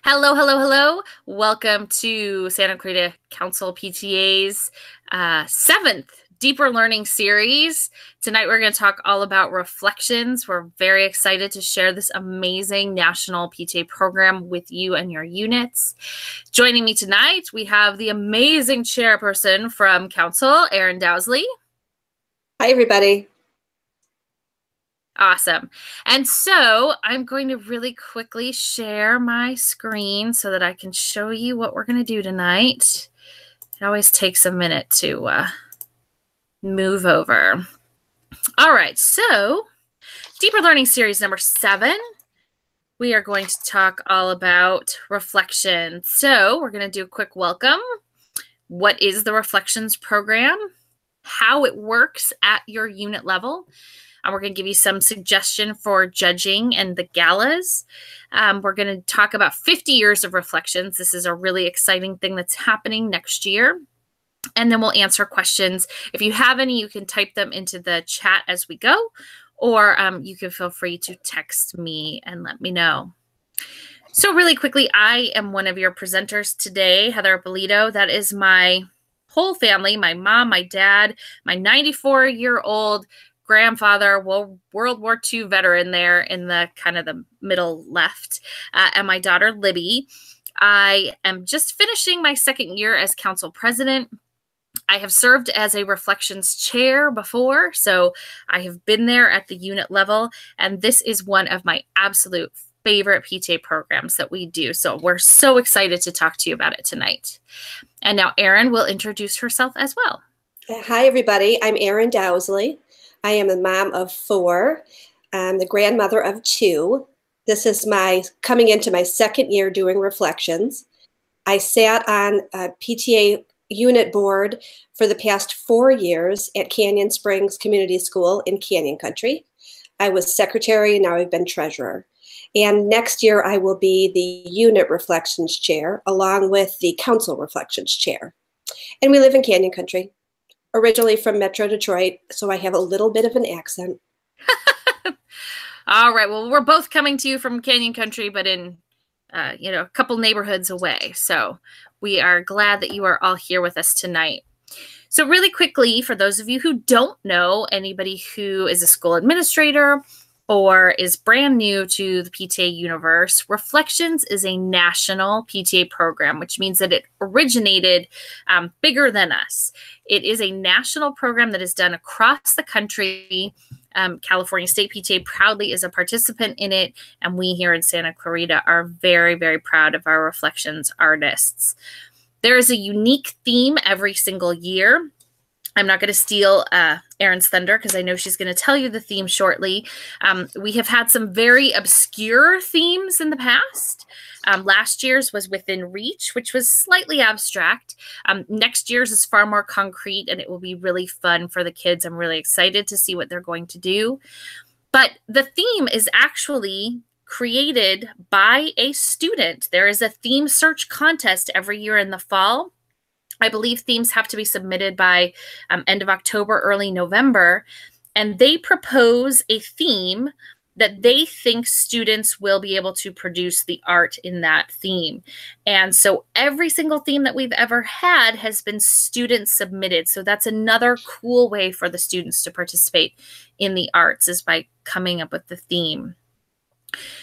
Hello, hello, hello. Welcome to Santa Clarita Council PTA's seventh Deeper Learning series. Tonight we're going to talk all about reflections. We're very excited to share this amazing national PTA program with you and your units. Joining me tonight, we have the amazing chairperson from Council, Erin Dowsley. Hi, everybody. Awesome. And so I'm going to really quickly share my screen so that I can show you what we're going to do tonight. It always takes a minute to move over. All right, so Deeper Learning Series number 7. We are going to talk all about reflection. So we're going to do a quick welcome. What is the Reflections program? How it works at your unit level. We're going to give you some suggestion for judging and the galas. We're going to talk about 50 years of reflections. This is a really exciting thing that's happening next year. And then we'll answer questions. If you have any, you can type them into the chat as we go, or you can feel free to text me and let me know. So really quickly, I am one of your presenters today, Heather Polito. That is my whole family, my mom, my dad, my 94-year-old grandfather, World War II veteran there in the kind of the middle left, and my daughter, Libby. I am just finishing my second year as council president. I have served as a reflections chair before, so I have been there at the unit level, and this is one of my absolute favorite PTA programs that we do. So we're so excited to talk to you about it tonight. And now Erin will introduce herself as well. Hi, everybody. I'm Erin Dowsley. I am a mom of 4. I'm the grandmother of 2. This is coming into my second year doing reflections. I sat on a PTA unit board for the past 4 years at Canyon Springs Community School in Canyon Country. I was secretary, and now I've been treasurer. And next year I will be the unit reflections chair along with the council reflections chair. And we live in Canyon Country. Originally from Metro Detroit, so I have a little bit of an accent. All right. Well, we're both coming to you from Canyon Country, but in a couple neighborhoods away. So we are glad that you are all here with us tonight. So really quickly, for those of you who don't know, anybody who is a school administrator or is brand new to the PTA universe, Reflections is a national PTA program, which means that it originated bigger than us. It is a national program that is done across the country. California State PTA proudly is a participant in it, and we here in Santa Clarita are very, very proud of our Reflections artists. There is a unique theme every single year. I'm not going to steal Erin's thunder because I know she's going to tell you the theme shortly. We have had some very obscure themes in the past. Last year's was Within Reach, which was slightly abstract. Next year's is far more concrete, and it will be really fun for the kids. I'm really excited to see what they're going to do. But the theme is actually created by a student. There is a theme search contest every year in the fall. I believe themes have to be submitted by end of October, early November, and they propose a theme that they think students will be able to produce the art in that theme. And so every single theme that we've ever had has been student submitted. So that's another cool way for the students to participate in the arts, is by coming up with the theme.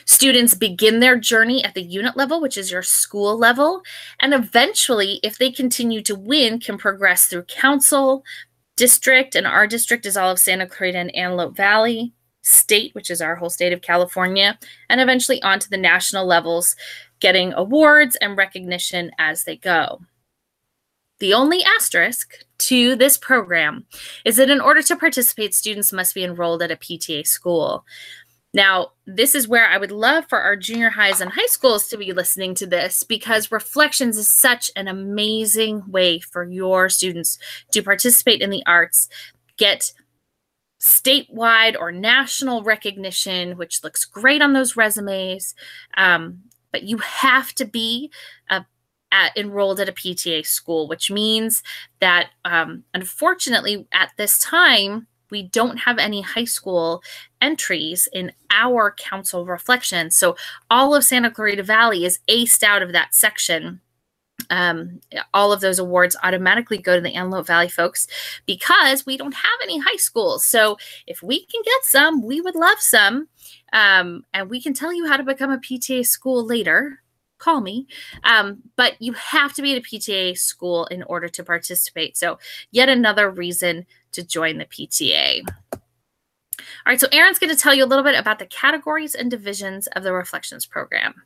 Students begin their journey at the unit level, which is your school level, and eventually, if they continue to win, can progress through council, district, and our district is all of Santa Clarita and Antelope Valley, state, which is our whole state of California, and eventually on to the national levels, getting awards and recognition as they go. The only asterisk to this program is that in order to participate, students must be enrolled at a PTA school. Now, this is where I would love for our junior highs and high schools to be listening to this, because Reflections is such an amazing way for your students to participate in the arts, get statewide or national recognition, which looks great on those resumes, but you have to be enrolled at a PTA school, which means that unfortunately at this time, we don't have any high school entries in our council reflections. So all of Santa Clarita Valley is aced out of that section. All of those awards automatically go to the Antelope Valley folks because we don't have any high schools. So if we can get some, we would love some. And we can tell you how to become a PTA school later. Call me. But you have to be at a PTA school in order to participate. So yet another reason to join the PTA. All right, so Erin's going to tell you a little bit about the categories and divisions of the Reflections program.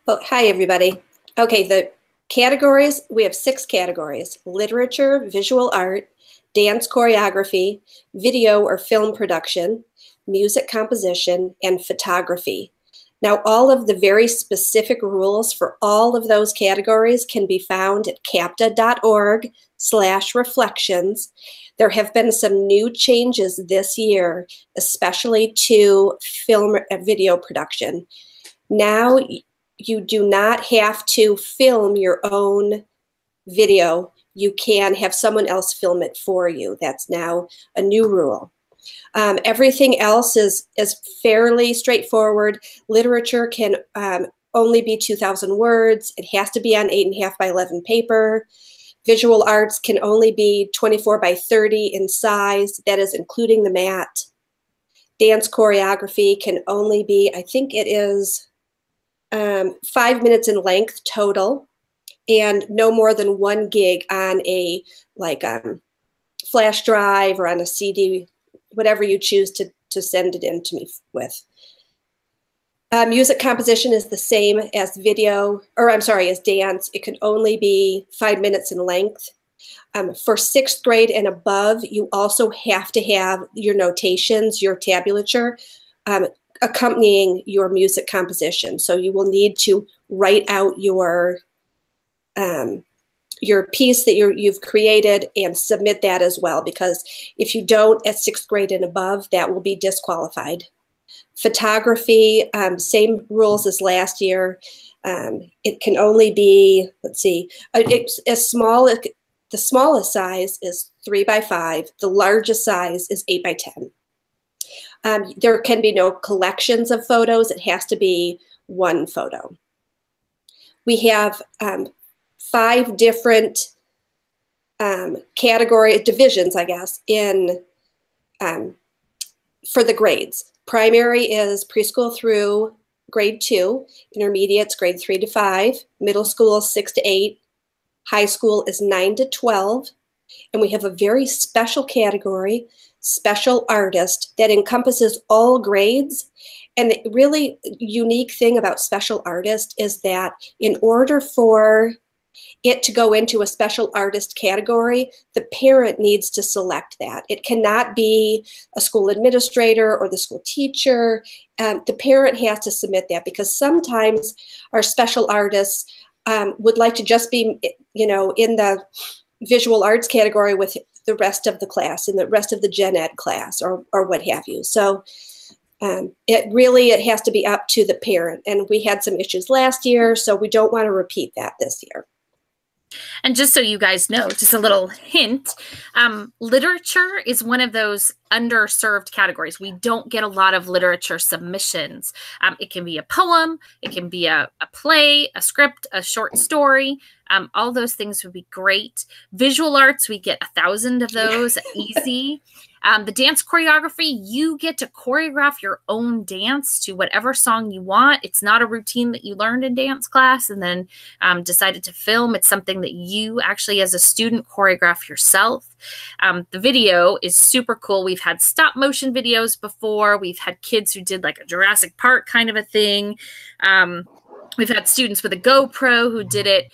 Oh, hi, everybody. Okay, the categories, we have 6 categories: literature, visual art, dance choreography, video or film production, music composition, and photography. Now, all of the very specific rules for all of those categories can be found at capta.org/reflections. There have been some new changes this year, especially to film and video production. Now, you do not have to film your own video. You can have someone else film it for you. That's now a new rule. Everything else is fairly straightforward. Literature can only be 2,000 words. It has to be on 8.5 by 11 paper. Visual arts can only be 24 by 30 in size. That is including the mat. Dance choreography can only be, I think it is 5 minutes in length total, and no more than 1 gig on a flash drive or on a CD, whatever you choose to send it in to me with. Music composition is the same as video, or I'm sorry, as dance. It can only be 5 minutes in length. For 6th grade and above, you also have to have your notations, your tabulature, accompanying your music composition. So you will need to write out your piece that you've created and submit that as well, because if you don't at 6th grade and above, that will be disqualified. Photography, same rules as last year. It can only be, let's see, it's as small as, the smallest size is 3 by 5. The largest size is 8 by 10. There can be no collections of photos. It has to be 1 photo. We have 5 different category divisions, I guess, in for the grades. Primary is preschool through grade 2. Intermediate's grade 3 to 5. Middle school is 6 to 8. High school is 9 to 12. And we have a very special category, special artist, that encompasses all grades. And the really unique thing about special artist is that in order for it to go into a special artist category, the parent needs to select that. It cannot be a school administrator or the school teacher. The parent has to submit that, because sometimes our special artists would like to just be, in the visual arts category with the rest of the class and the rest of the gen ed class or what have you. So it has to be up to the parent. And we had some issues last year, so we don't want to repeat that this year. And just so you guys know, just a little hint, literature is one of those underserved categories. We don't get a lot of literature submissions. It can be a poem, it can be a play, a script, a short story. All those things would be great. Visual arts, we get 1,000 of those, easy. The dance choreography, you get to choreograph your own dance to whatever song you want. It's not a routine that you learned in dance class and then decided to film. It's something that you actually, as a student, choreograph yourself. The video is super cool. We've had stop motion videos before. We've had kids who did like a Jurassic Park kind of a thing. We've had students with a GoPro who did it.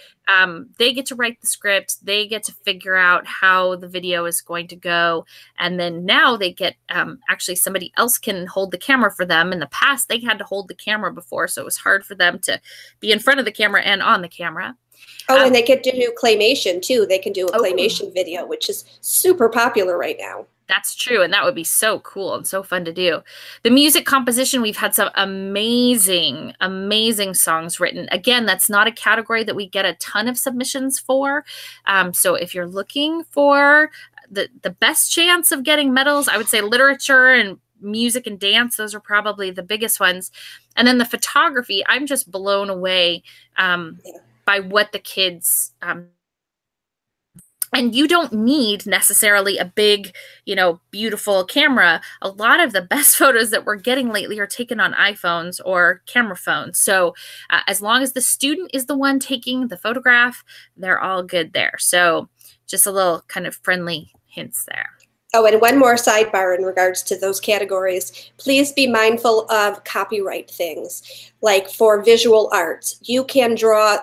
They get to write the script. They get to figure out how the video is going to go. And then now they get, actually somebody else can hold the camera for them. In the past, they had to hold the camera before, so it was hard for them to be in front of the camera and on the camera. Oh, and they get to do claymation too. They can do a claymation video, which is super popular right now. That's true, and that would be so cool and so fun to do. The music composition, we've had some amazing, amazing songs written. Again, that's not a category that we get a ton of submissions for. So if you're looking for the best chance of getting medals. I would say literature and music and dance. Those are probably the biggest ones. And then the photography, I'm just blown away by what the kids and you don't need necessarily a big, beautiful camera. A lot of the best photos that we're getting lately are taken on iPhones or camera phones. So as long as the student is the one taking the photograph, they're all good there. So just a little kind of friendly hints there. Oh, and one more sidebar in regards to those categories. Please be mindful of copyright things. Like for visual arts, you can draw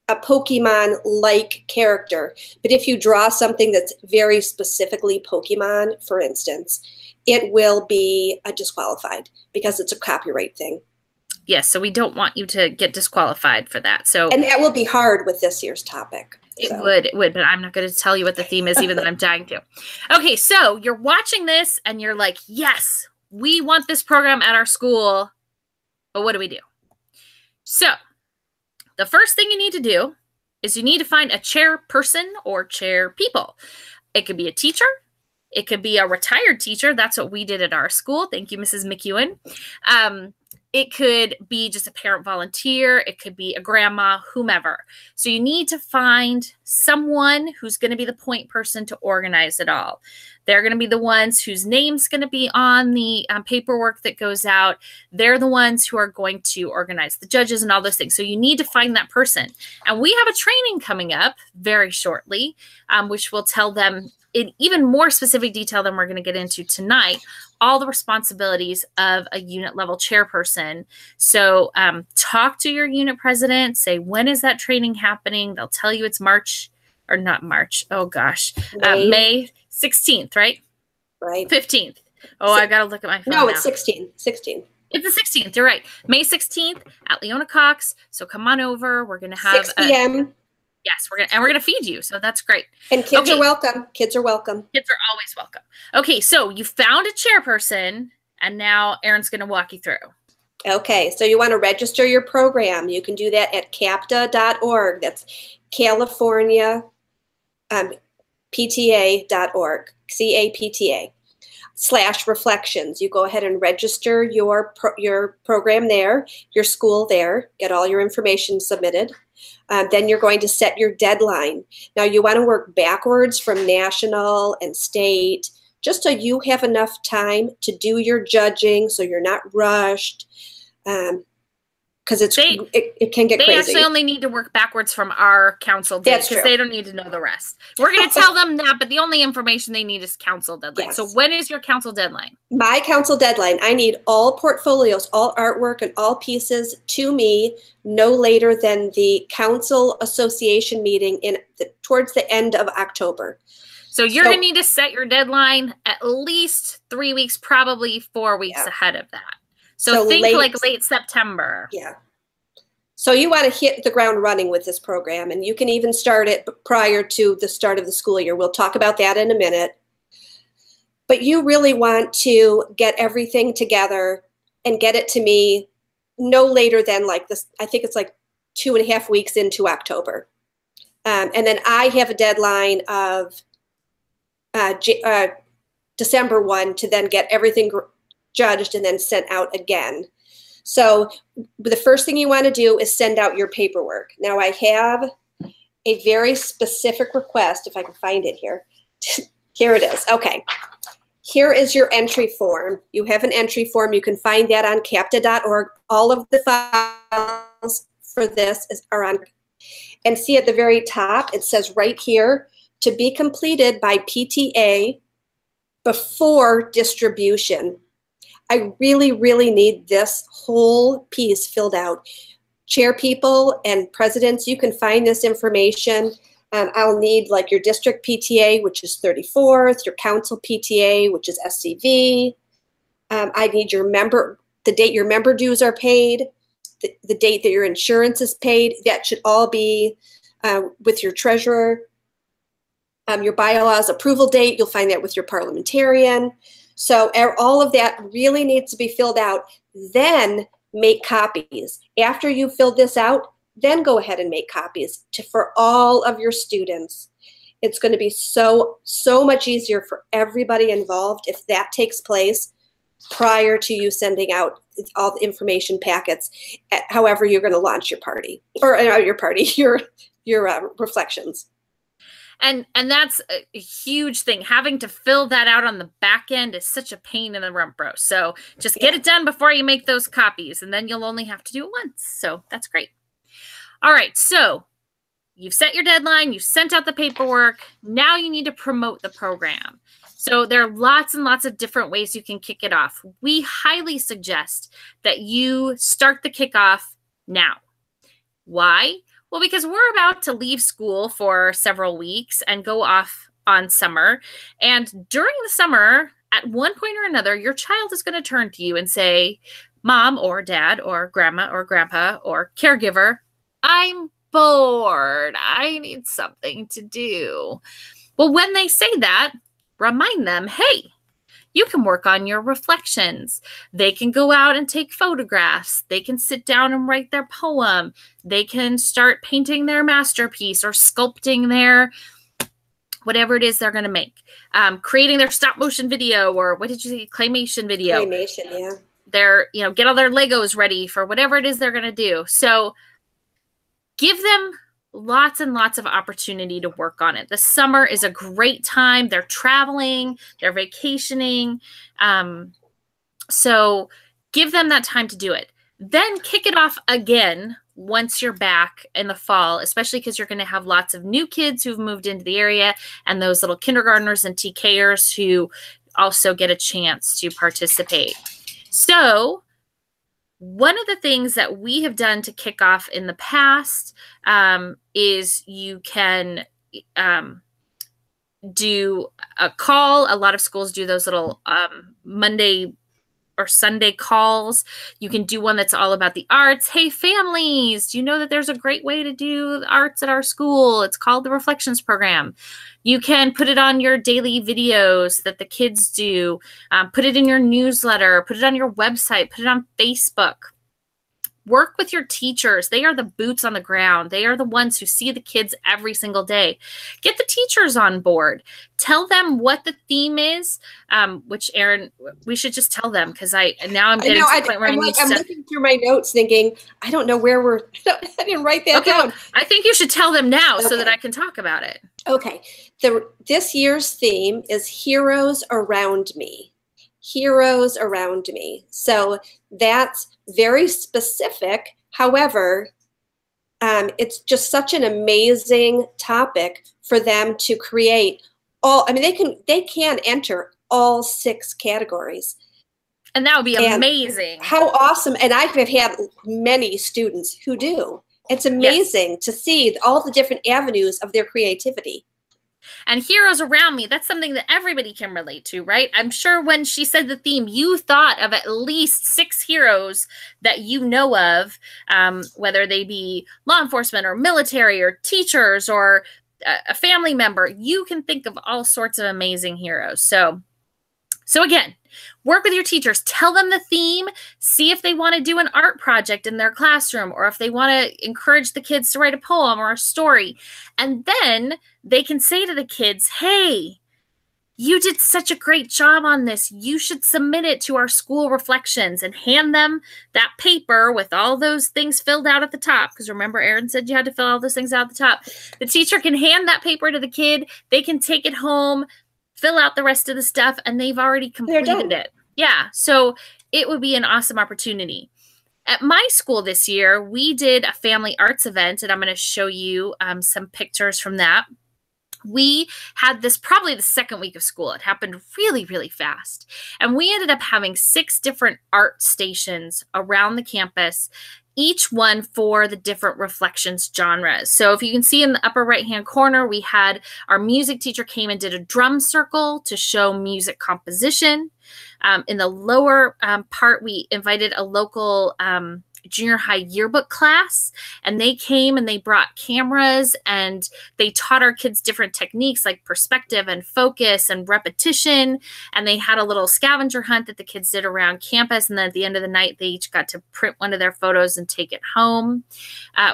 a Pokemon-like character, but if you draw something that's very specifically Pokemon, for instance, it will be disqualified because it's a copyright thing. Yes, so we don't want you to get disqualified for that. So, and that will be hard with this year's topic. It would, but I'm not going to tell you what the theme is, even though I'm dying to. Okay, so you're watching this and you're like, yes, we want this program at our school, but what do we do? So the first thing you need to do is you need to find a chairperson or chair people. It could be a teacher. It could be a retired teacher. That's what we did at our school. Thank you, Mrs. McEwen. It could be just a parent volunteer. It could be a grandma, whomever. So you need to find someone who's going to be the point person to organize it all. They're going to be the ones whose name's going to be on the paperwork that goes out. They're the ones who are going to organize the judges and all those things. So you need to find that person. And we have a training coming up very shortly, which will tell them in even more specific detail than we're going to get into tonight, all the responsibilities of a unit level chairperson. So talk to your unit president, say, when is that training happening? They'll tell you it's March, or not March. Oh gosh, May 16th, right? Right. 15th. Oh, I got to look at my phone. No, it's 16. 16. It's the 16th. You're right. May 16th at Leona Cox. So come on over. We're going to have 6 p.m. Yes, we're gonna feed you, so that's great. And kids are welcome. Kids are welcome. Kids are always welcome. Okay, so you found a chairperson, and now Erin's gonna walk you through. Okay, so you want to register your program. You can do that at capta.org. That's California PTA.org. CAPTA/reflections. You go ahead and register your program there, your school there, get all your information submitted. Then you're going to set your deadline. Now you want to work backwards from national and state, just so you have enough time to do your judging, so you're not rushed. Because it can get crazy. They actually only need to work backwards from our council date, because they don't need to know the rest. We're going to tell them that, but the only information they need is council deadline. Yes. So when is your council deadline? My council deadline, I need all portfolios, all artwork, and all pieces to me no later than the council association meeting towards the end of October. So you're going to need to set your deadline at least 3 weeks, probably 4 weeks ahead of that. So think like late September. Yeah. So you want to hit the ground running with this program, and you can even start it prior to the start of the school year. We'll talk about that in a minute. But you really want to get everything together and get it to me no later than like this. I think it's like 2.5 weeks into October. And then I have a deadline of December 1 to then get everything judged and then sent out again. So the first thing you want to do is send out your paperwork. Now I have a very specific request, if I can find it here. Here it is. Okay. Here is your entry form. You have an entry form. You can find that on capta.org. All of the files for this are on. And see at the very top, it says right here, to be completed by PTA before distribution. I really, really need this whole piece filled out. Chair people and presidents, you can find this information. I'll need like your district PTA, which is 34th, your council PTA, which is SCV. I need the date your member dues are paid, the date that your insurance is paid. That should all be with your treasurer. Your bylaws approval date, you'll find that with your parliamentarian. So all of that really needs to be filled out. Then make copies. After you fill this out, then go ahead and make copies for all of your students. It's going to be so much easier for everybody involved if that takes place prior to you sending out all the information packets, however you're going to launch your party, or your reflections. And that's a huge thing. Having to fill that out on the back end is such a pain in the rump, bro. So just get it done before you make those copies, and then you'll only have to do it once. So that's great. All right, so you've set your deadline, you've sent out the paperwork. Now you need to promote the program. So there are lots and lots of different ways you can kick it off. We highly suggest that you start the kickoff now. Why? Well, because we're about to leave school for several weeks and go off on summer. And during the summer, at one point or another, your child is going to turn to you and say, Mom or Dad or Grandma or Grandpa or caregiver, I'm bored. I need something to do. Well, when they say that, remind them, hey, you can work on your reflections. They can go out and take photographs. They can sit down and write their poem. They can start painting their masterpiece or sculpting their whatever it is they're going to make. Creating their stop motion video, or what did you say? Claymation video. Claymation, yeah. They're, get all their Legos ready for whatever it is they're going to do. So give them lots and lots of opportunity to work on it. The summer is a great time. They're traveling, they're vacationing. So give them that time to do it. Then kick it off again once you're back in the fall, especially because you're going to have lots of new kids who've moved into the area and those little kindergartners and TKers who also get a chance to participate. So one of the things that we have done to kick off in the past is you can do a call. A lot of schools do those little Monday or Sunday calls. You can do one that's all about the arts. Hey, families, do you know that there's a great way to do the arts at our school? It's called the Reflections Program. You can put it on your daily videos that the kids do, put it in your newsletter, put it on your website, put it on Facebook. Work with your teachers. They are the boots on the ground. They are the ones who see the kids every single day. Get the teachers on board. Tell them what the theme is, which, Erin, we should just tell them, because I'm getting to the point where I'm looking through my notes thinking, I don't know where I didn't write that down. I think you should tell them now so that I can talk about it. Okay. This year's theme is Heroes Around Me. Heroes Around Me. So that's very specific. However, it's just such an amazing topic for them to create they can enter all 6 categories. And that would be amazing. How awesome. And I have had many students who do. It's amazing to see all the different avenues of their creativity. And Heroes Around Me, that's something that everybody can relate to, right? I'm sure when she said the theme, you thought of at least 6 heroes that you know of, whether they be law enforcement or military or teachers or a family member. You can think of all sorts of amazing heroes. So again, work with your teachers. Tell them the theme. See if they want to do an art project in their classroom, or if they want to encourage the kids to write a poem or a story. And then they can say to the kids, hey, you did such a great job on this. You should submit it to our school reflections, and hand them that paper with all those things filled out at the top. Because remember, Erin said you had to fill all those things out at the top. The teacher can hand that paper to the kid. They can take it home, fill out the rest of the stuff, and they've already completed it. Yeah, so it would be an awesome opportunity. At my school this year, we did a family arts event, and I'm going to show you some pictures from that. We had this probably the second week of school. It happened really, really fast. And we ended up having 6 different art stations around the campus, each one for the different reflections genres. So if you can see in the upper right-hand corner, we had our music teacher came and did a drum circle to show music composition. In the lower part, we invited a local junior high yearbook class, and they came and they brought cameras and they taught our kids different techniques like perspective and focus and repetition. And they had a little scavenger hunt that the kids did around campus. And then at the end of the night, they each got to print one of their photos and take it home.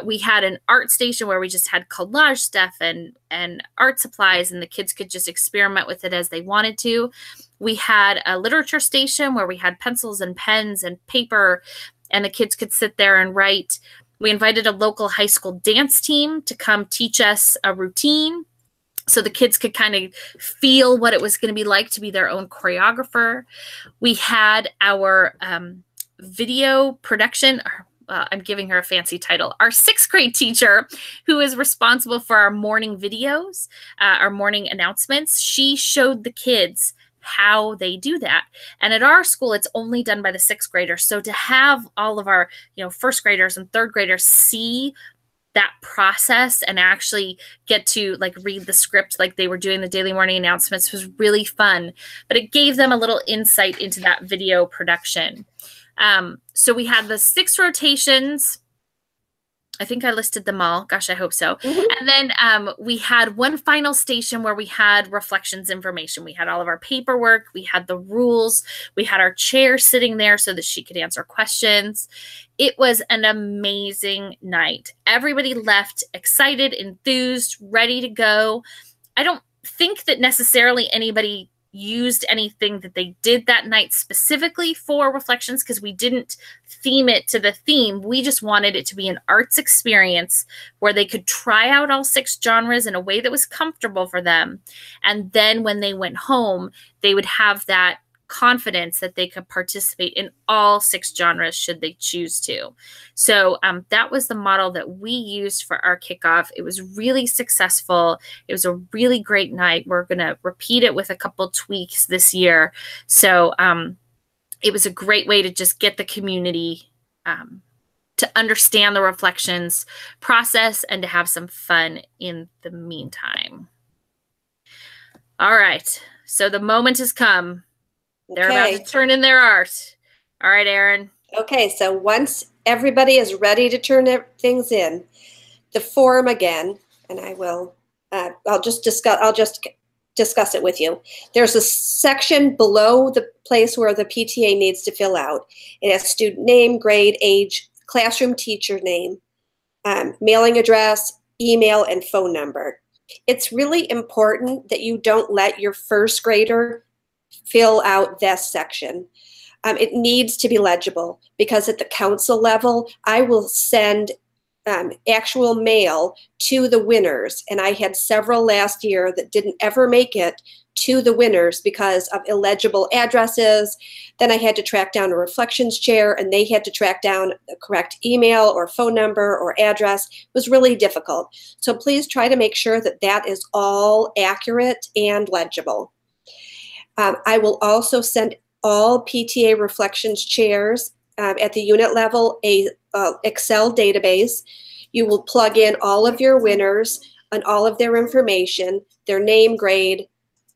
We had an art station where we just had collage stuff and art supplies, and the kids could just experiment with it as they wanted to. We had a literature station where we had pencils and pens and paper, and the kids could sit there and write. We invited a local high school dance team to come teach us a routine so the kids could kind of feel what it was going to be like to be their own choreographer. We had our video production, I'm giving her a fancy title, our 6th grade teacher, who is responsible for our morning videos, our morning announcements. She showed the kids how they do that. And at our school, it's only done by the 6th graders. So to have all of our, 1st graders and 3rd graders see that process and actually get to like read the script like they were doing the daily morning announcements was really fun. But it gave them a little insight into that video production. So we had the 6 rotations. I think I listed them all. Gosh, I hope so. And then we had one final station where we had reflections information. We had all of our paperwork. We had the rules. We had our chair sitting there so that she could answer questions. It was an amazing night. Everybody left excited, enthused, ready to go. I don't think that necessarily anybody used anything that they did that night specifically for reflections because we didn't theme it to the theme. We just wanted it to be an arts experience where they could try out all 6 genres in a way that was comfortable for them. And then when they went home, they would have that confidence that they could participate in all 6 genres should they choose to. So that was the model that we used for our kickoff. It was really successful. It was a really great night. We're going to repeat it with a couple tweaks this year. So it was a great way to just get the community to understand the reflections process and to have some fun in the meantime. All right. So the moment has come. They're about to turn in their art. All right, Erin. Okay, so once everybody is ready to turn things in, the form again, and I will, I'll just discuss it with you. There's a section below the place where the PTA needs to fill out. It has student name, grade, age, classroom teacher name, mailing address, email, and phone number. It's really important that you don't let your 1st grader fill out this section. It needs to be legible because at the council level, I will send actual mail to the winners. And I had several last year that didn't ever make it to the winners because of illegible addresses. Then I had to track down a reflections chair and they had to track down the correct email or phone number or address. It was really difficult. So please try to make sure that that is all accurate and legible. I will also send all PTA reflections chairs at the unit level a Excel database. You will plug in all of your winners and all of their information, their name, grade,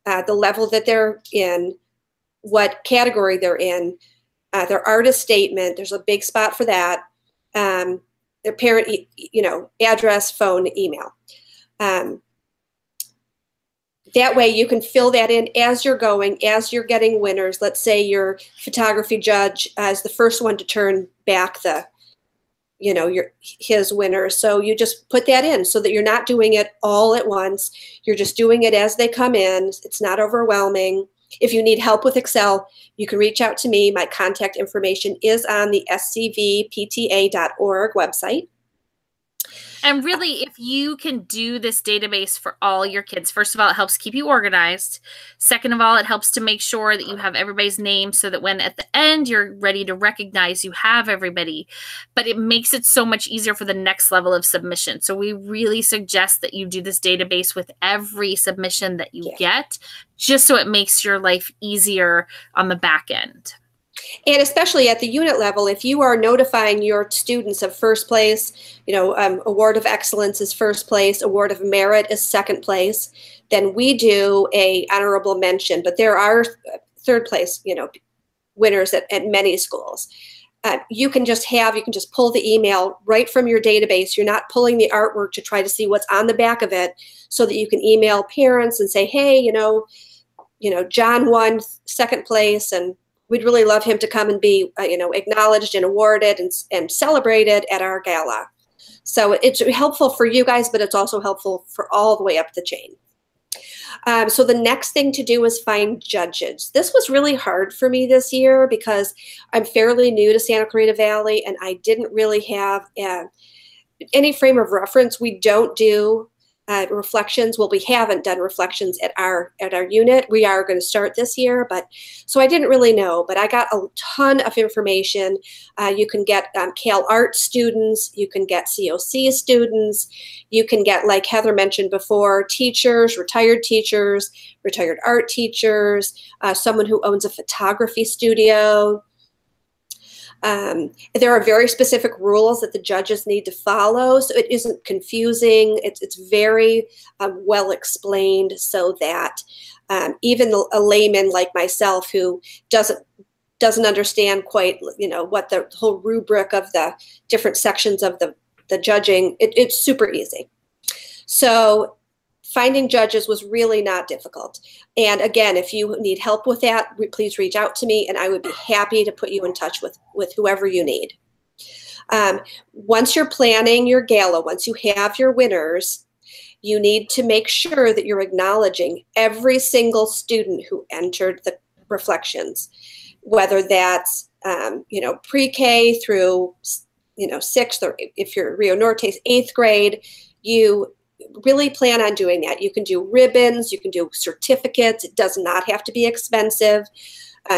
the level that they're in, what category they're in, their artist statement. There's a big spot for that. Their parent, address, phone, email. That way you can fill that in as you're going, as you're getting winners. Let's say your photography judge is the first one to turn back his winners. So you just put that in so that you're not doing it all at once. You're just doing it as they come in. It's not overwhelming. If you need help with Excel, you can reach out to me. My contact information is on the scvpta.org website. And really, if you can do this database for all your kids, first of all, it helps keep you organized. Second of all, it helps to make sure that you have everybody's name so that when at the end you're ready to recognize you have everybody. But it makes it so much easier for the next level of submission. So we really suggest that you do this database with every submission that you get, just so it makes your life easier on the back end. And especially at the unit level, if you are notifying your students of first place, award of excellence is first place, award of merit is second place, then we do a honorable mention. But there are third place, winners at many schools. you can just pull the email right from your database. You're not pulling the artwork to try to see what's on the back of it, so that you can email parents and say, hey, John won second place, and we'd really love him to come and be, acknowledged and awarded and celebrated at our gala. So it's helpful for you guys, but it's also helpful for all the way up the chain. So the next thing to do is find judges. This was really hard for me this year because I'm fairly new to Santa Clarita Valley, and I didn't really have any frame of reference. We don't do reflections. Well, we haven't done reflections at our unit. We are going to start this year, but so I didn't really know, but I got a ton of information. You can get Cal Art students, you can get COC students, you can get, like Heather mentioned before, teachers, retired art teachers, someone who owns a photography studio. There are very specific rules that the judges need to follow, so it isn't confusing. It's very well explained, so that even a layman like myself who doesn't understand quite, what the whole rubric of the different sections of the judging, it's super easy. So finding judges was really not difficult. And again, if you need help with that, please reach out to me, and I would be happy to put you in touch with whoever you need. Once you're planning your gala, once you have your winners, you need to make sure that you're acknowledging every single student who entered the reflections, whether that's pre-K through 6th, or if you're Rio Norte's 8th grade, you really plan on doing that. You can do ribbons, you can do certificates. It does not have to be expensive.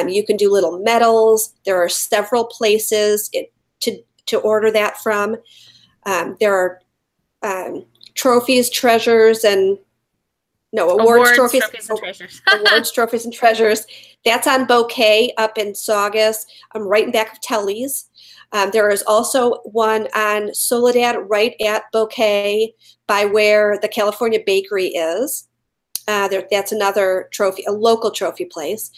You can do little medals. There are several places to order that from. There are trophies, treasures, and awards, trophies, and treasures. Awards, trophies, and treasures. That's on Bouquet up in Saugus. I'm right in back of Telly's. There is also one on Soledad right at Bouquet by where the California Bakery is. That's another trophy, a local trophy place.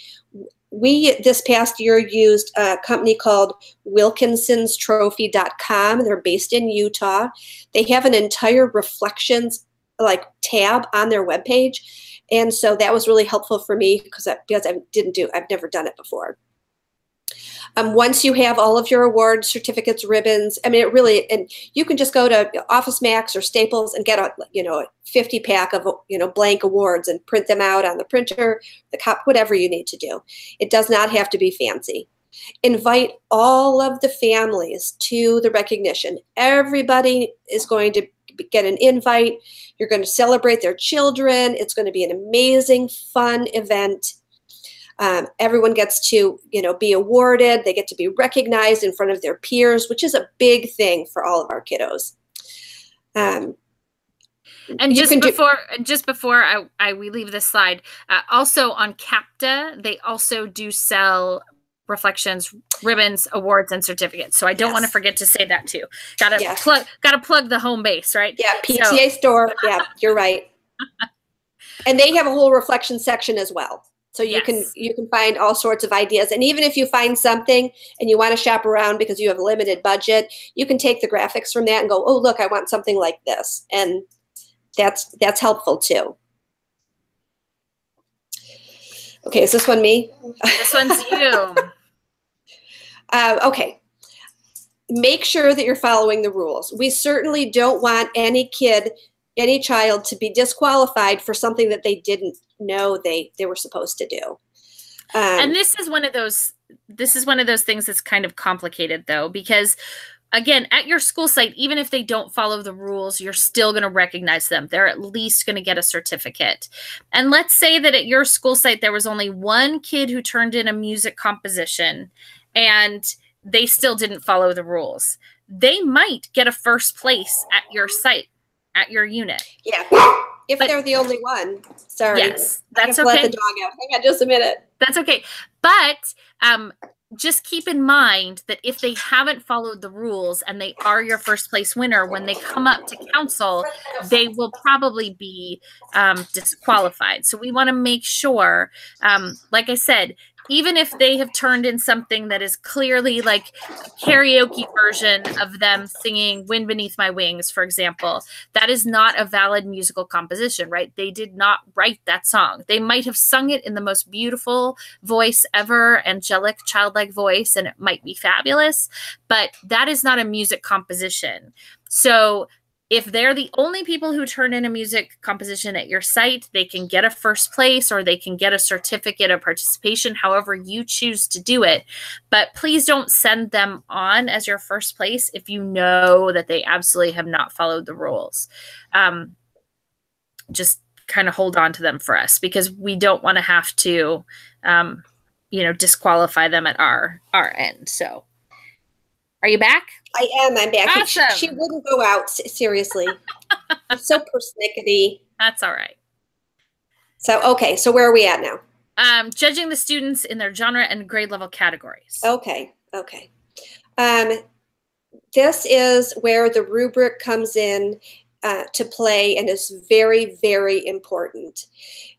We, this past year, used a company called WilkinsonsTrophy.com. They're based in Utah. They have an entire reflections tab on their webpage. And so that was really helpful for me because I've never done it before. Once you have all of your awards, certificates, ribbons, and you can just go to Office Max or Staples and get a 50 pack of blank awards and print them out on the printer, the cup, whatever you need to do. It does not have to be fancy. Invite all of the families to the recognition. Everybody is going to get an invite. You're going to celebrate their children. It's going to be an amazing, fun event. Everyone gets to, be awarded. They get to be recognized in front of their peers, which is a big thing for all of our kiddos. And just before we leave this slide, also on CAPTA, they also do sell reflections, ribbons, awards, and certificates. So I don't want to forget to say that too. Gotta plug the home base, right? Yeah, PTA store. Yeah, you're right. And they have a whole reflection section as well. So you can find all sorts of ideas. And even if you find something and you want to shop around because you have a limited budget, you can take the graphics from that and go, oh, look, I want something like this. And that's helpful too. Okay, is this one me? This one's you. Okay. Make sure that you're following the rules. We certainly don't want any child to be disqualified for something that they didn't know they were supposed to do. And this is one of those things that's kind of complicated though, because again, at your school site, even if they don't follow the rules, you're still going to recognize them. They're at least going to get a certificate. And let's say that at your school site, there was only one kid who turned in a music composition and they still didn't follow the rules. They might get a first place at your site, at your unit. Yeah. If they're the only one. Sorry. Yes, that's okay. Let the dog out. Hang on just a minute. That's okay. But just keep in mind that if they haven't followed the rules and they are your first place winner, when they come up to council, they will probably be disqualified. So we want to make sure, like I said, even if they have turned in something that is clearly like a karaoke version of them singing Wind Beneath My Wings, for example, that is not a valid musical composition, right? They did not write that song. They might have sung it in the most beautiful voice ever, angelic, childlike voice, and it might be fabulous, but that is not a music composition. So if they're the only people who turn in a music composition at your site, they can get a first place or they can get a certificate of participation, however you choose to do it. But please don't send them on as your first place if you know that they absolutely have not followed the rules. Just kind of hold on to them for us, because we don't want to have to, disqualify them at our end. So are you back? I am. I'm back. Awesome. She wouldn't go out, seriously. So persnickety. That's all right. So, okay. So where are we at now? Judging the students in their genre and grade level categories. Okay. Okay. This is where the rubric comes in to play and is very, very important.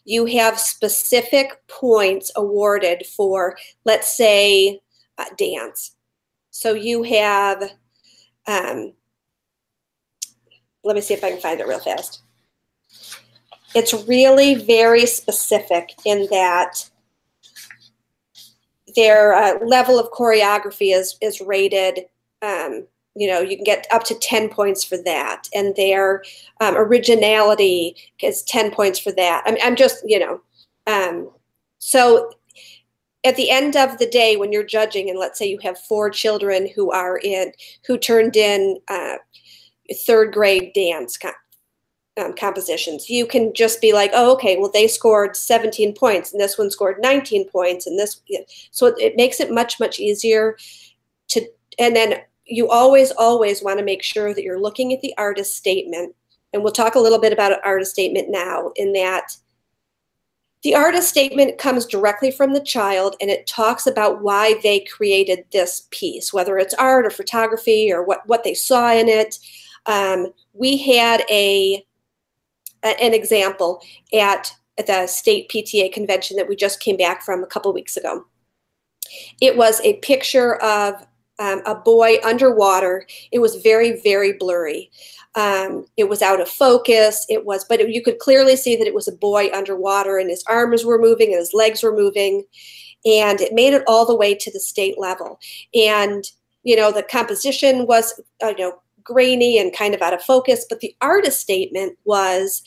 You have specific points awarded for, let's say, dance. So you have, let me see if I can find it real fast. It's really very specific in that their level of choreography is rated, you can get up to 10 points for that. And their originality is 10 points for that. I'm just, so at the end of the day, when you're judging, and let's say you have 4 children who turned in third grade dance compositions, you can just be like, oh, okay, well, they scored 17 points and this one scored 19 points and this, so it makes it much, much easier to, and then you always want to make sure that you're looking at the artist statement. And we'll talk a little bit about an artist statement now, in that the artist statement comes directly from the child, and it talks about why they created this piece, whether it's art or photography or what they saw in it. We had an example at the state PTA convention that we just came back from a couple weeks ago. It was a picture of a boy underwater. It was very, very blurry. It was out of focus. But you could clearly see that it was a boy underwater, and his arms were moving and his legs were moving, and it made it all the way to the state level. And, the composition was, grainy and kind of out of focus, but the artist statement was,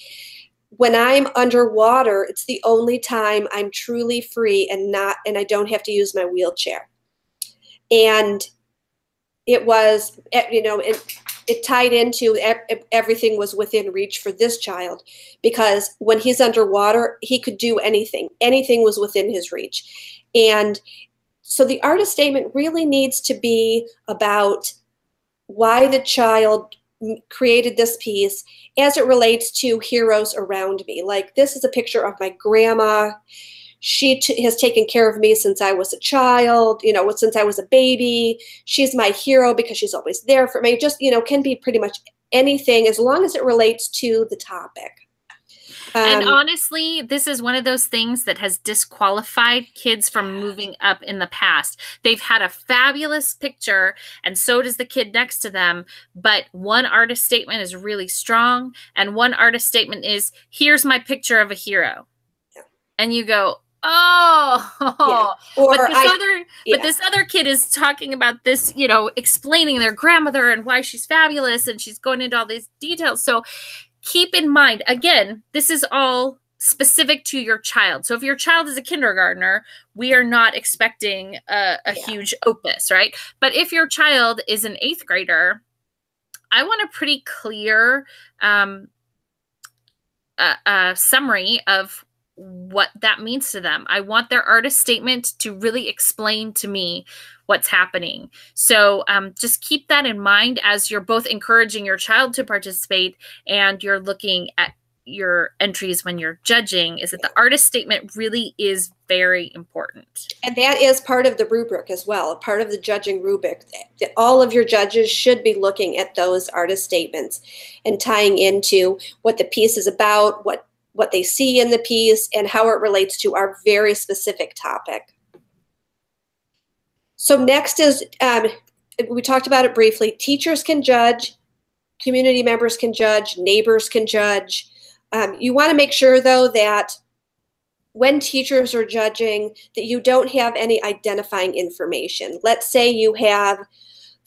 when I'm underwater, it's the only time I'm truly free and I don't have to use my wheelchair. And it was, it tied into everything was within reach for this child, because when he's underwater, he could do anything. Anything was within his reach. And so the artist statement really needs to be about why the child created this piece as it relates to heroes around me. Like, this is a picture of my grandma. She has taken care of me since I was a child, since I was a baby. She's my hero because she's always there for me. Just, can be pretty much anything as long as it relates to the topic. And honestly, this is one of those things that has disqualified kids from moving up in the past. They've had a fabulous picture, and so does the kid next to them. But one artist statement is really strong, and one artist statement is, here's my picture of a hero. Yeah. And you go, oh, yeah. This other kid is talking about this, explaining their grandmother and why she's fabulous, and she's going into all these details. So keep in mind, again, this is all specific to your child. So if your child is a kindergartner, we are not expecting a huge opus, right? But if your child is an 8th grader, I want a pretty clear summary of what that means to them. I want their artist statement to really explain to me what's happening. So just keep that in mind as you're both encouraging your child to participate and you're looking at your entries when you're judging, is that the artist statement really is very important. And that is part of the rubric as well, part of the judging rubric. All of your judges should be looking at those artist statements and tying into what the piece is about, what they see in the piece, and how it relates to our very specific topic. So next is, we talked about it briefly, teachers can judge, community members can judge, neighbors can judge. You want to make sure, though, that when teachers are judging, that you don't have any identifying information. Let's say you have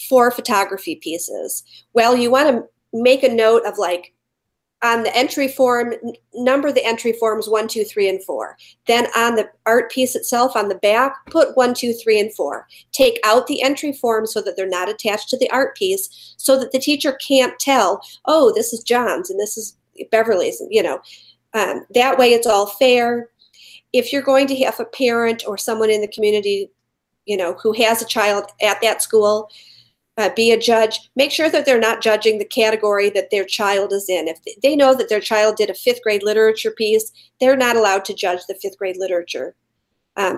4 photography pieces. Well, you want to make a note of, like, on the entry form, number the entry forms 1, 2, 3, and 4. Then on the art piece itself, on the back, put 1, 2, 3, and 4. Take out the entry forms so that they're not attached to the art piece, so that the teacher can't tell, oh, this is John's and this is Beverly's, you know. That way it's all fair. If you're going to have a parent or someone in the community, you know, who has a child at that school, be a judge, make sure that they're not judging the category that their child is in. If they know that their child did a 5th grade literature piece, they're not allowed to judge the 5th grade literature,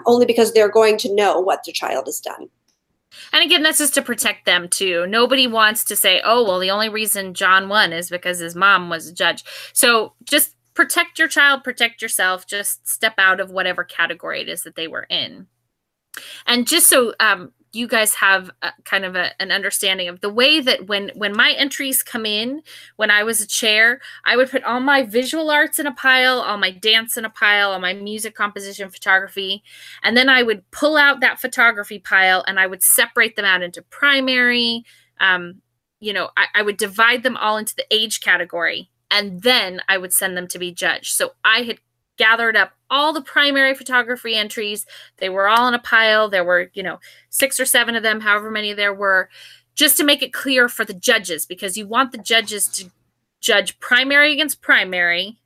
only because they're going to know what their child has done. And again, that's just to protect them too. Nobody wants to say, oh, well, the only reason John won is because his mom was a judge. So just protect your child, protect yourself, just step out of whatever category it is that they were in. And just so you guys have kind of an understanding of the way that when my entries come in, when I was a chair, I would put all my visual arts in a pile, all my dance in a pile, all my music, composition, photography, and then I would pull out that photography pile and I would separate them out into primary. You know, I would divide them all into the age category, and then I would send them to be judged. So I had gathered up all the primary photography entries. They were all in a pile. There were, you know, 6 or 7 of them, however many there were, just to make it clear for the judges, because you want the judges to judge primary against primary,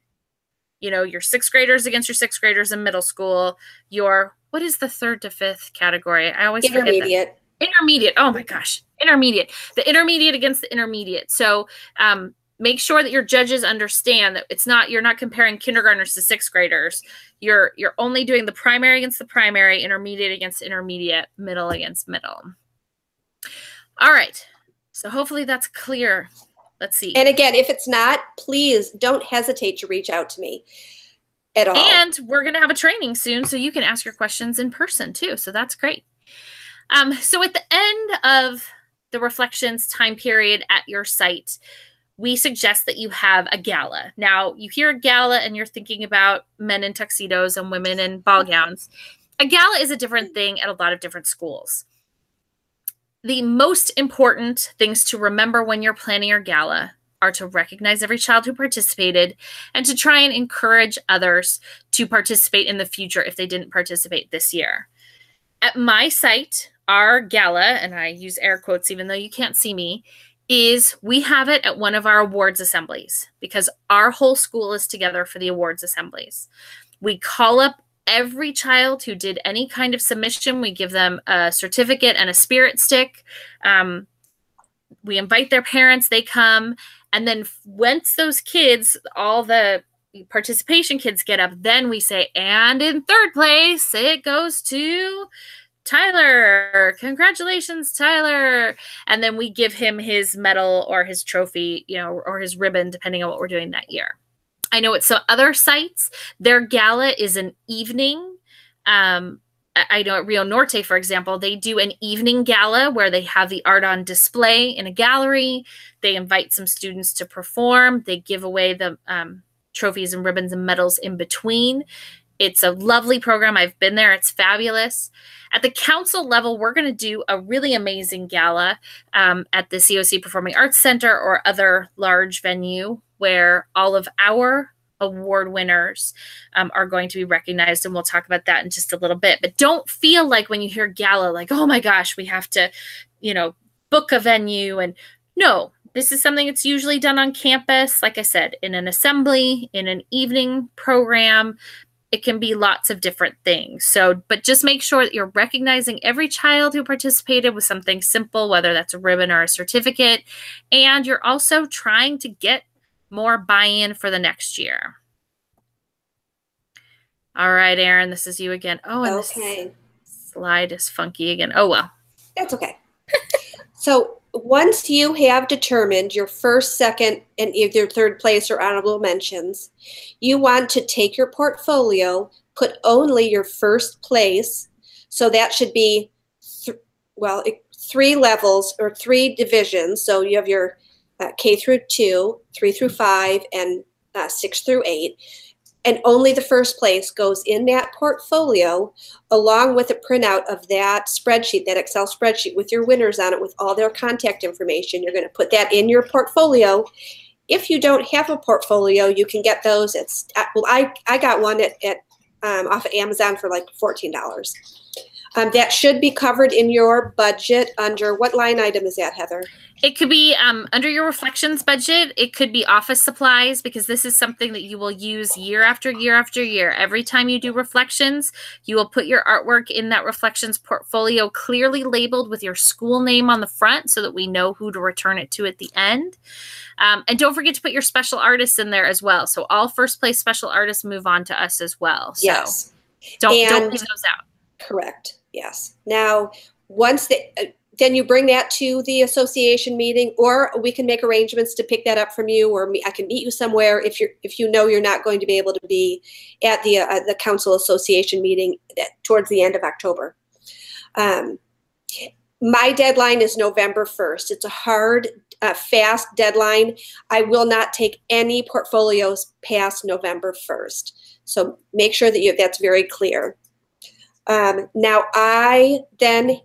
you know, your 6th graders against your 6th graders in middle school, your, what is the 3rd to 5th category? I always forget that. Intermediate. Intermediate. Oh my gosh. Intermediate. The intermediate against the intermediate. So, make sure that your judges understand that it's not, you're not comparing kindergartners to 6th graders. You're only doing the primary against the primary, intermediate against intermediate, middle against middle. All right. So hopefully that's clear. Let's see. And again, if it's not, please don't hesitate to reach out to me at all. And we're going to have a training soon, so you can ask your questions in person too. So that's great. So at the end of the reflections time period at your site, we suggest that you have a gala. Now, you hear a gala and you're thinking about men in tuxedos and women in ball gowns. A gala is a different thing at a lot of different schools. The most important things to remember when you're planning your gala are to recognize every child who participated and to try and encourage others to participate in the future if they didn't participate this year. At my site, our gala, and I use air quotes even though you can't see me, is we have it at one of our awards assemblies because our whole school is together for the awards assemblies. We call up every child who did any kind of submission. We give them a certificate and a spirit stick. We invite their parents, they come. And then once those kids, all the participation kids get up, then we say, and in 3rd place, it goes to Tyler. Congratulations, Tyler. And then we give him his medal or his trophy, you know, or his ribbon, depending on what we're doing that year. I know at some other sites, their gala is an evening. I know at Rio Norte, for example, they do an evening gala where they have the art on display in a gallery. They invite some students to perform. They give away the trophies and ribbons and medals in between. It's a lovely program. I've been there. It's fabulous. At the council level, we're going to do a really amazing gala at the COC Performing Arts Center or other large venue where all of our award winners are going to be recognized, and we'll talk about that in just a little bit. But don't feel like when you hear gala, like, oh my gosh, we have to, you know, book a venue. And no, this is something that's usually done on campus, like I said, in an assembly, in an evening program. It can be lots of different things. So, but just make sure that you're recognizing every child who participated with something simple, whether that's a ribbon or a certificate. And you're also trying to get more buy-in for the next year. All right, Erin, this is you again. Oh, and okay. This slide is funky again. Oh, well. That's okay. So once you have determined your 1st, 2nd, and either 3rd place or honorable mentions, you want to take your portfolio, put only your 1st place. So that should be three levels or three divisions. So you have your K through 2, 3 through 5, and 6 through 8. And only the first place goes in that portfolio along with a printout of that spreadsheet, that Excel spreadsheet with your winners on it with all their contact information. You're going to put that in your portfolio. If you don't have a portfolio, you can get those. I got one at off of Amazon for like $14. That should be covered in your budget under what line item is that, Heather? It could be under your reflections budget. It could be office supplies, because this is something that you will use year after year after year. Every time you do reflections, you will put your artwork in that reflections portfolio clearly labeled with your school name on the front so that we know who to return it to at the end. And don't forget to put your special artists in there as well. So all first place special artists move on to us as well. So yes. Don't leave those out. Correct. Yes. Now, once then you bring that to the association meeting, or we can make arrangements to pick that up from you, or I can meet you somewhere if you know you're not going to be able to be at the council association meeting towards the end of October. My deadline is November 1st. It's a hard, fast deadline. I will not take any portfolios past November 1st. So make sure that that's very clear. Now I then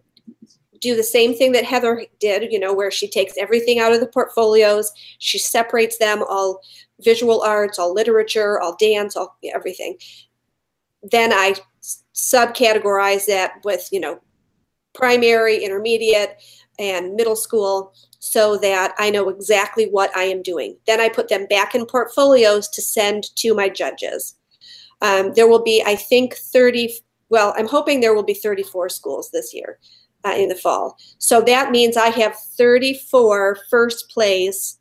do the same thing that Heather did, where she takes everything out of the portfolios, she separates them, all visual arts, all literature, all dance, all everything. Then I subcategorize that with, primary, intermediate, and middle school so that I know exactly what I am doing. Then I put them back in portfolios to send to my judges. There will be, I think, I'm hoping there will be 34 schools this year in the fall. So that means I have 34 first place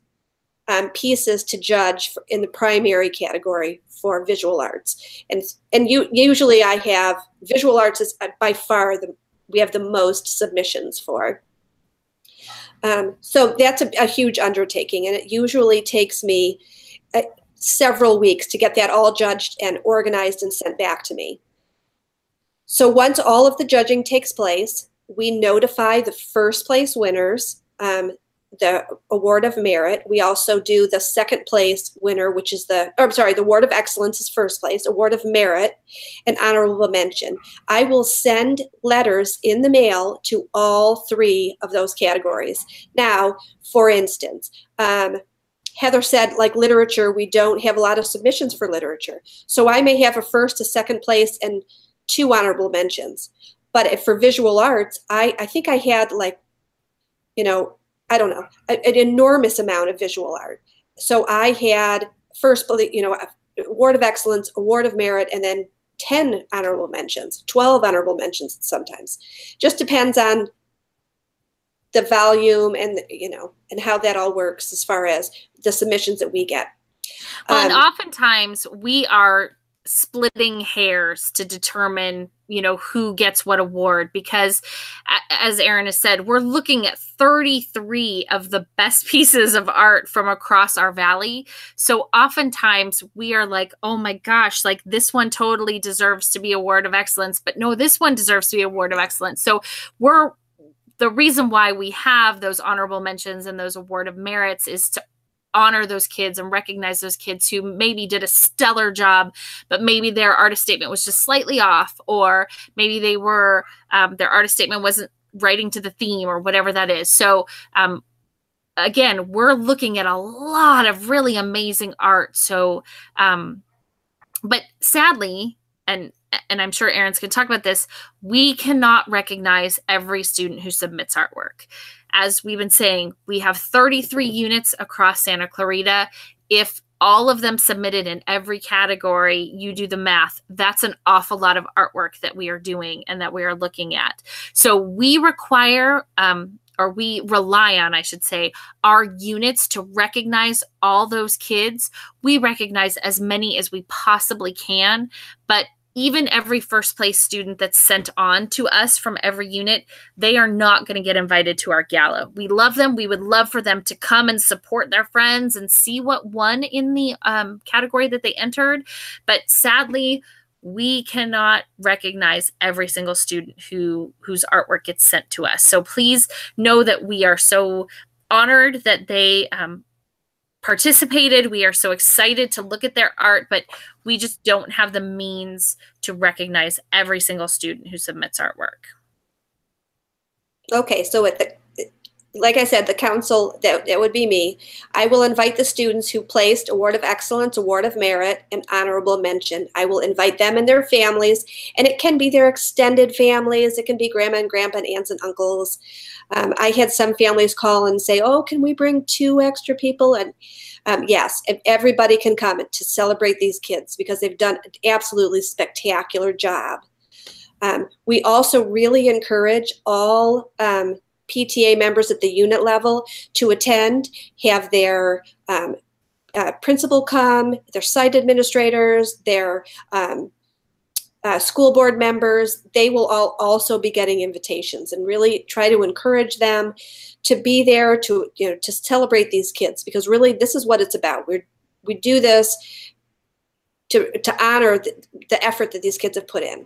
pieces to judge in the primary category for visual arts. And usually I have visual arts is by far we have the most submissions for. So that's a huge undertaking, and it usually takes me several weeks to get that all judged and organized and sent back to me. So once all of the judging takes place, we notify the first place winners, the award of merit. We also do the second place winner, which is the award of excellence is first place, award of merit, and honorable mention. I will send letters in the mail to all three of those categories. Now, for instance, Heather said, like literature, we don't have a lot of submissions for literature. So I may have a first, a second place, and 2 honorable mentions. But for visual arts, I think I had I don't know, an enormous amount of visual art. So I had first, award of excellence, award of merit, and then 10 honorable mentions, 12 honorable mentions sometimes. Just depends on the volume and, and how that all works as far as the submissions that we get. Well, and oftentimes we are splitting hairs to determine, who gets what award, because as Erin has said, we're looking at 33 of the best pieces of art from across our valley. So oftentimes we are like, oh my gosh, like this one totally deserves to be award of excellence, but no, this one deserves to be award of excellence. So the reason why we have those honorable mentions and those award of merits is to honor those kids and recognize those kids who maybe did a stellar job, but maybe their artist statement was just slightly off, or maybe they were, their artist statement wasn't writing to the theme or whatever that is. So again, we're looking at a lot of really amazing art. So, but sadly, and I'm sure Erin's going to talk about this, we cannot recognize every student who submits artwork. As we've been saying, we have 33 units across Santa Clarita. If all of them submitted in every category, you do the math, that's an awful lot of artwork that we are doing and that we are looking at. So we require, or we rely on, I should say, our units to recognize all those kids. We recognize as many as we possibly can, but even every first place student that's sent on to us from every unit, they are not going to get invited to our gala. We love them. We would love for them to come and support their friends and see what won in the category that they entered. But sadly, we cannot recognize every single student whose artwork gets sent to us. So please know that we are so honored that they participated. We are so excited to look at their art, but we just don't have the means to recognize every single student who submits artwork. Okay, so like I said, the council, that would be me. I will invite the students who placed Award of Excellence, Award of Merit, and Honorable Mention. I will invite them and their families, and it can be their extended families. It can be grandma and grandpa and aunts and uncles. I had some families call and say, oh, can we bring 2 extra people? And yes, everybody can come to celebrate these kids because they've done an absolutely spectacular job. We also really encourage all PTA members at the unit level to attend, have their principal come, their site administrators, their school board members. They will all also be getting invitations, and really try to encourage them to be there to celebrate these kids, because really this is what it's about. We do this to honor the effort that these kids have put in.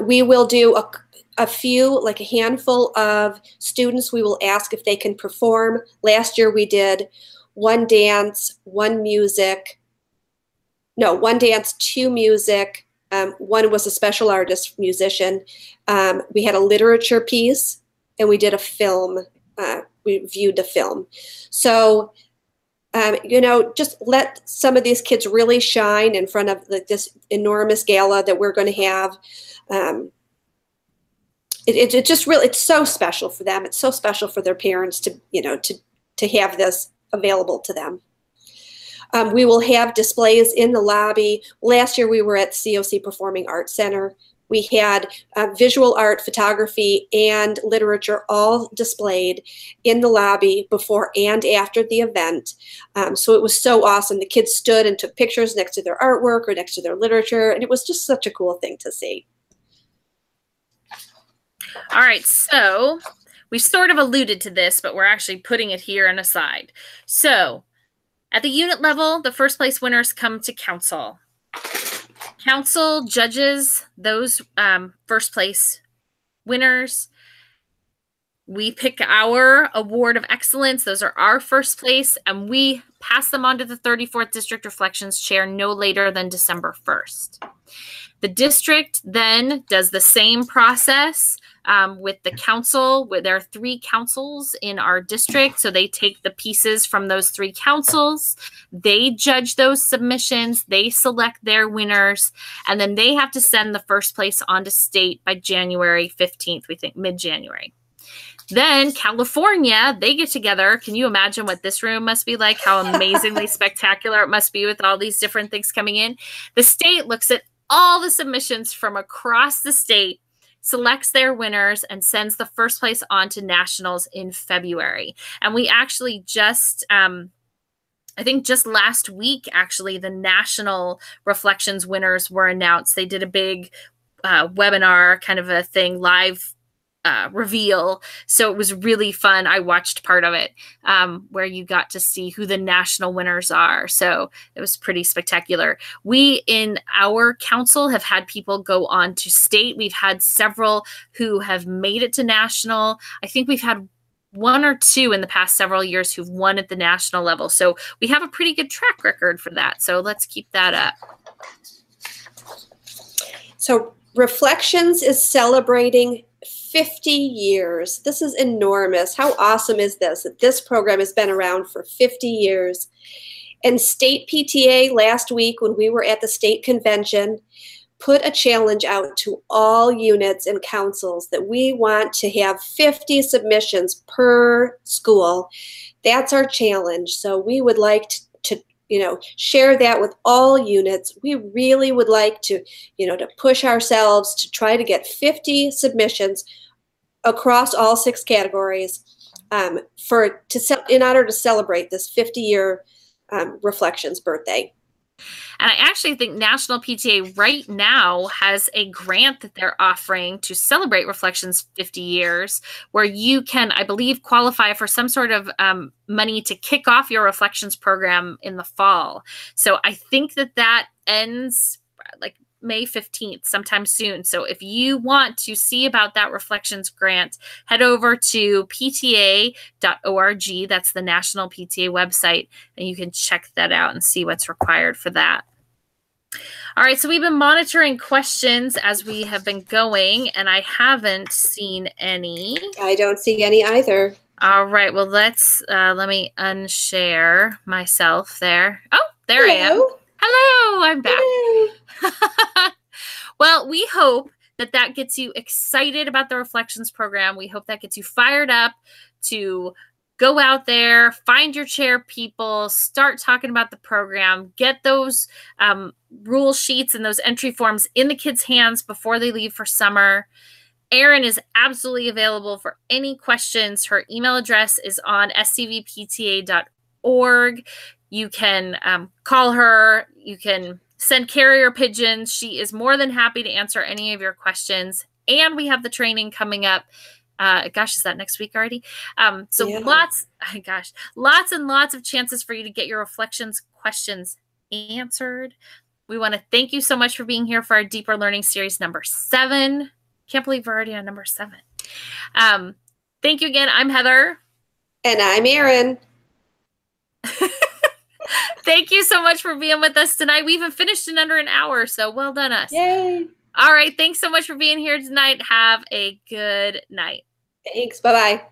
We will do a few, like a handful of students, we will ask if they can perform. Last year we did 1 dance, 1 music. No, 1 dance, 2 music. 1 was a special artist musician. We had a literature piece, and we did a film. We viewed a film. So, just let some of these kids really shine in front of this enormous gala that we're going to have. It just really, it's so special for them. It's so special for their parents to have this available to them. We will have displays in the lobby. Last year we were at COC Performing Arts Center. We had visual art, photography, and literature all displayed in the lobby before and after the event. So it was so awesome. The kids stood and took pictures next to their artwork or next to their literature, and it was just such a cool thing to see. All right, so we sort of alluded to this, but we're actually putting it here on a side. So at the unit level, the first place winners come to council. Council judges those first place winners. We pick our award of excellence. Those are our first place, and we pass them on to the 34th District Reflections Chair no later than December 1st. The district then does the same process with the council. There are 3 councils in our district, so they take the pieces from those 3 councils. They judge those submissions. They select their winners, and then they have to send the first place on to state by January 15th, we think mid-January. Then California, they get together. Can you imagine what this room must be like? How amazingly spectacular it must be with all these different things coming in. The state looks at all the submissions from across the state, selects their winners, and sends the first place on to nationals in February. And we actually just, I think just last week, actually, the national reflections winners were announced. They did a big webinar kind of a thing, live reveal. So it was really fun. I watched part of it where you got to see who the national winners are. So it was pretty spectacular. We in our council have had people go on to state. We've had several who have made it to national. I think we've had 1 or 2 in the past several years who've won at the national level. So we have a pretty good track record for that. So let's keep that up. So Reflections is celebrating 50 years. This is enormous. How awesome is this? That this program has been around for 50 years. And state PTA last week, when we were at the state convention, put a challenge out to all units and councils that we want to have 50 submissions per school. That's our challenge. So we would like to share that with all units. We really would like to, to push ourselves to try to get 50 submissions across all 6 categories in order to celebrate this 50-year Reflections birthday. And I actually think National PTA right now has a grant that they're offering to celebrate Reflections 50 years, where you can, I believe, qualify for some sort of money to kick off your Reflections program in the fall. So I think that ends like May 15th, sometime soon. So if you want to see about that Reflections grant, head over to pta.org. That's the National PTA website, and you can check that out and see what's required for that. All right, so we've been monitoring questions as we have been going, and I haven't seen any. I don't see any either. All right, well, let me unshare myself there. Oh, there I am. Hello, I'm back. Hello. Well, we hope that gets you excited about the Reflections program. We hope that gets you fired up to go out there, find your chair people, start talking about the program, get those rule sheets and those entry forms in the kids' hands before they leave for summer. Erin is absolutely available for any questions. Her email address is on scvpta.org. You can call her. You can send carrier pigeons. She is more than happy to answer any of your questions. And we have the training coming up. Gosh, is that next week already? Yeah. Lots and lots of chances for you to get your Reflections questions answered. We want to thank you so much for being here for our Deeper Learning Series number 7. Can't believe we're already on number 7. Thank you again. I'm Heather. And I'm Erin. Thank you so much for being with us tonight. We even finished in under an hour, so well done us. Yay. All right. Thanks so much for being here tonight. Have a good night. Thanks. Bye-bye.